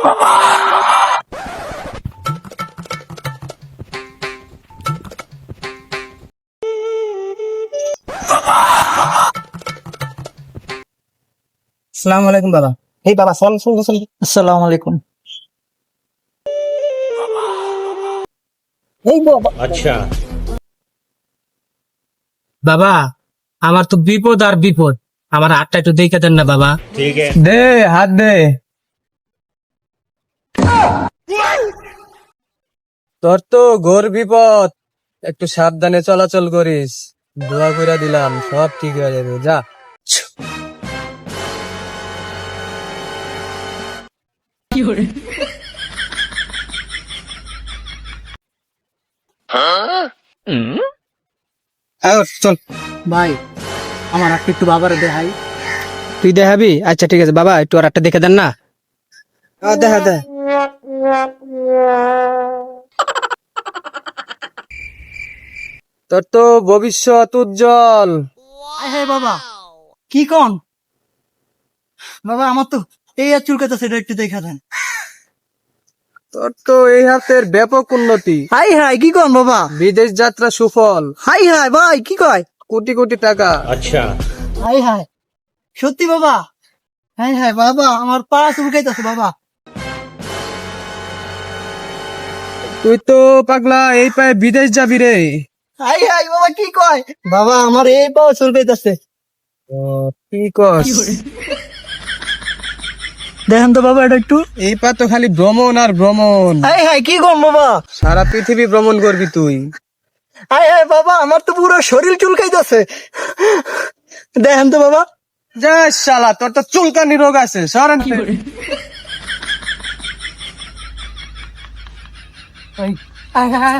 আসসালামু আলাইকুম বাবা। এই বাবা চল চল চল। আসসালামু আলাইকুম। এই বাবা अच्छा বাবা আমার তো বিপদ আর বিপদ, আমার হাতটা একটু দেখে দেন না বাবা। ठीक है। দে হাত দে। তোর তো ঘোর বিপদ, একটু সাবধানে চলাচল করিস। দোয়া কইরা দিলাম, সব ঠিক হয়ে যাবে, যা। চল। ভাই আমার হাতটা একটু বাবারে দেখাই। তুই দেখাবি? আচ্ছা ঠিক আছে বাবা, একটু আর একটা দেখে দেন না। দেখা দে। তোর তো ভবিষ্যৎ উজ্জ্বল। হ্যাঁ বাবা, কি কোন বাবা? আমার তো এই আর চুলকাতে সেটা একটু দেখা দেন। তোর তো এই হাতের ব্যাপক উন্নতি। হাই হাই, কি কোন বাবা? বিদেশ যাত্রা সুফল, হাই হাই ভাই, কি কয়? কোটি কোটি টাকা। अच्छा হাই হাই, সত্যি বাবা? হাই হাই বাবা, আমার পা চুলকাইতেছে বাবা। তুই তো পাগলা এই পায়ে বিদেশ যাবি রে। হাই হাই বাবা, কি কয়? বাবা আমার এই পা চুলকাইতেছে। কি কস? দেখেন তো বাবা এটা একটু। এই পা তো খালি ভ্রমণ আর ভ্রমণ, হাই হাই, কি কোন বাবা? সারা পৃথিবী ভ্রমণ করবি তুই। হাই হাই বাবা, আমার তো পুরো শরীর চুলকাইতেছে। দেখেন তো বাবা। যা শালা, তোর তো চুলকানি রোগ আছে, সরেন। High high.